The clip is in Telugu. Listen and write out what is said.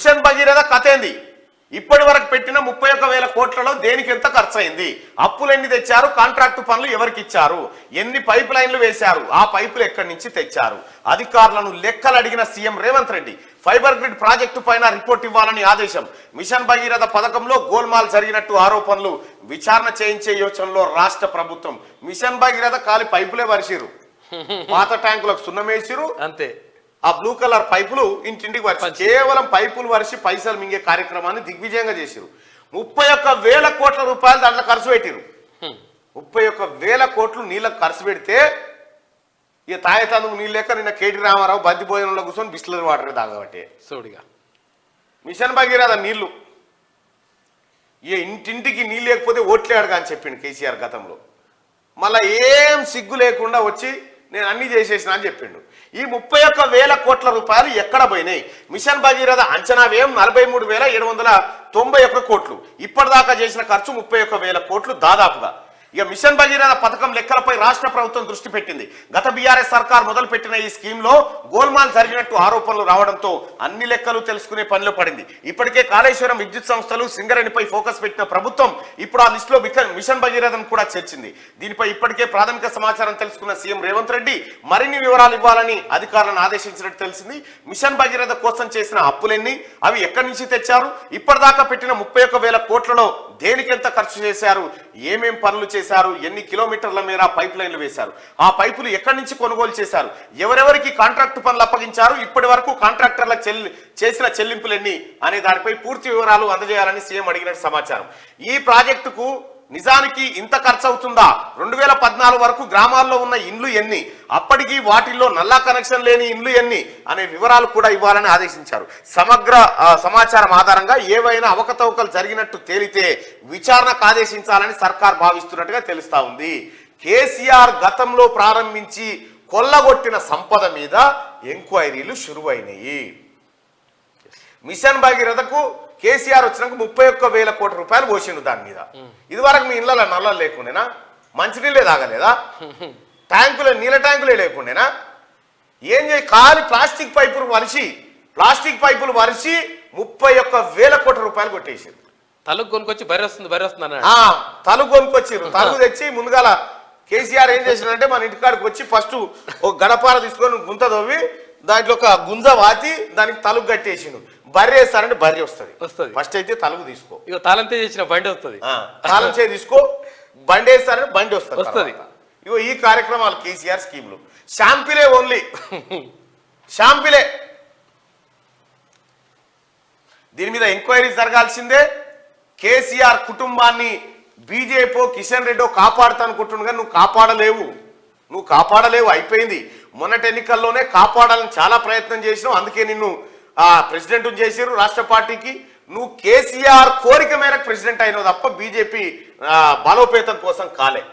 మిషన్ భగీరథ కథ ఏంది? ఇప్పటి వరకు పెట్టిన 31,000 కోట్లలో దేనికి ఎంత ఖర్చు అయింది? అప్పులు ఎన్ని తెచ్చారు? కాంట్రాక్టు పనులు ఎవరికి ఇచ్చారు? ఎన్ని పైప్ లైన్లు వేశారు? ఆ పైపులు ఎక్కడి నుంచి తెచ్చారు? అధికారులను లెక్కలు అడిగిన CM Revanth Reddy fibre grid project పైన రిపోర్ట్ ఇవ్వాలని ఆదేశం. మిషన్ భగీరథ పథకంలో గోల్మాల్ జరిగినట్టు ఆరోపణలు, విచారణ చేయించే యోచనలో రాష్ట్ర ప్రభుత్వం. మిషన్ భగీరథ కాలి పైపులే వరిసిరు, పాత ట్యాంకులకు సున్నమేసిరు, అంతే. ఆ బ్లూ కలర్ పైపులు ఇంటింటికి వరిచి కేవలం పైపులు వరిసి పైసలు మింగే కార్యక్రమాన్ని దిగ్విజయంగా చేసిరు. 31,000 కోట్ల రూపాయలు దాంట్లో ఖర్చు పెట్టిరు. 31,000 కోట్లు నీళ్ళకు ఖర్చు పెడితే ఇక తాగేతందుకు నీళ్ళు లేక నిన్న కేటీ రామారావు బంతి భోజనంలో కూర్చొని బిస్లరీ వాటర్ తాగబట్టే సోడిగా. మిషన్ భగీరథ నీళ్లు ఇక ఇంటింటికి నీళ్ళు లేకపోతే ఓట్లే అడగా అని చెప్పిండు కేసీఆర్ గతంలో. మళ్ళీ ఏం సిగ్గు లేకుండా వచ్చి నేను అన్ని చేసేసిన అని చెప్పిండు. ఈ 31,000 కోట్ల రూపాయలు ఎక్కడ పోయినాయి? మిషన్ భగీరథ అంచనా వ్యయం 43,791 కోట్లు. ఇప్పటిదాకా చేసిన ఖర్చు 31,000 కోట్లు దాదాపుగా. ఇక మిషన్ భగీరథ పథకం లెక్కలపై రాష్ట్ర ప్రభుత్వం దృష్టి పెట్టింది. గత బీఆర్ఎస్ సర్కార్ మొదలుపెట్టిన ఈ స్కీమ్లో గోల్మాల్ జరిగినట్టు ఆరోపణలు రావడంతో అన్ని లెక్కలు తెలుసుకునే పనిలో పడింది. ఇప్పటికే కాళేశ్వరం విద్యుత్ సంస్థలు సింగరేణిపై ఫోకస్ పెట్టిన ప్రభుత్వం ఇప్పుడు ఆ లిస్టులో మిషన్ భగీరథను కూడా చేర్చింది. దీనిపై ఇప్పటికే ప్రాథమిక సమాచారం తెలుసుకున్న సీఎం రేవంత్ రెడ్డి మరిన్ని వివరాలు ఇవ్వాలని అధికారులను ఆదేశించినట్టు తెలిసింది. మిషన్ భగీరథ కోసం చేసిన అప్పులెన్ని, అవి ఎక్కడి నుంచి తెచ్చారు, ఇప్పటిదాకా పెట్టిన 31,000 కోట్లలో దేనికి ఎంత ఖర్చు చేశారు, ఏమేం పనులు చేశారు, ఎన్ని కిలోమీటర్ల మేర పైప్ లైన్లు వేశారు, ఆ పైపులు ఎక్కడి నుంచి కొనుగోలు చేశారు, ఎవరెవరికి కాంట్రాక్టు పనులు అప్పగించారు, ఇప్పటి వరకు కాంట్రాక్టర్లకు చేసిన చెల్లింపులు ఎన్ని అనే దానిపై పూర్తి వివరాలు అందజేయాలని సీఎం అడిగినట్టు సమాచారం. ఈ ప్రాజెక్టుకు నిజానికి ఇంత ఖర్చు అవుతుందా? 2014 వరకు గ్రామాల్లో ఉన్న ఇండ్లు ఎన్ని, అప్పటికి వాటిల్లో నల్లా కనెక్షన్ లేని ఇండ్లు ఎన్ని అనే వివరాలు కూడా ఇవ్వాలని ఆదేశించారు. సమగ్ర సమాచారం ఆధారంగా ఏవైనా అవకతవకలు జరిగినట్టు తేలితే విచారణకు ఆదేశించాలని సర్కార్ భావిస్తున్నట్టుగా తెలుస్తా ఉంది. కేసీఆర్ గతంలో ప్రారంభించి కొల్లగొట్టిన సంపద మీద ఎంక్వైరీలు షురువైనాయి. మిషన్ భగీరథకు కేసీఆర్ వచ్చినాక 31,000 కోట్ల రూపాయలు పోసిండు దాని మీద. ఇది వరకు మీ ఇళ్ళలో నల్లలు లేకుండేనా? మంచినీళ్ళే తాగలేదా? నీళ్ళ ట్యాంకులే లేకుండేనా? ఏం చేయి ఖాళీ ప్లాస్టిక్ పైపులు వరిసి 31,000 కోట్ల రూపాయలు కొట్టేసారు. తలుగు కొనుకొచ్చి బరి వస్తుంది తలుగు కొనుకొచ్చిర్రు. తలుగు తెచ్చి ముందుగాల కేసీఆర్ ఏం చేసినంటే మన ఇంటికాడికి వచ్చి ఫస్ట్ ఒక గడపార తీసుకొని గుంత తవ్వి దాంట్లో ఒక గుంజ వాతి దానికి తలుగు కట్టేసిండు. బర్రె వేస్తారంటే బర్రె వస్తుంది. ఫస్ట్ అయితే తలుగు తీసుకో, ఇక తాళంతే చేసిన బండి వస్తుంది. తాళం చే తీసుకో, బండి వేస్తారంటే బండి వస్తుంది. ఇగో ఈ కార్యక్రమాలు కేసీఆర్ స్కీమ్లు. షాంపిలే ఓన్లీ షాంపిలే. దీని మీద ఎంక్వైరీ జరగాల్సిందే. కేసీఆర్ కుటుంబాన్ని బీజేపీ కిషన్ రెడ్డి కాపాడుతానుకుంటుండగా నువ్వు కాపాడలేవు, అయిపోయింది. మొన్నటి ఎన్నికల్లోనే కాపాడాలని చాలా ప్రయత్నం చేసినావు, అందుకే నిన్ను ప్రెసిడెంట్ చేసిరు రాష్ట్ర పార్టీకి. నువ్వు కేసీఆర్ కోరిక మేరకు ప్రెసిడెంట్ అయినావు తప్ప బీజేపీ బలోపేతం కోసం కాలే.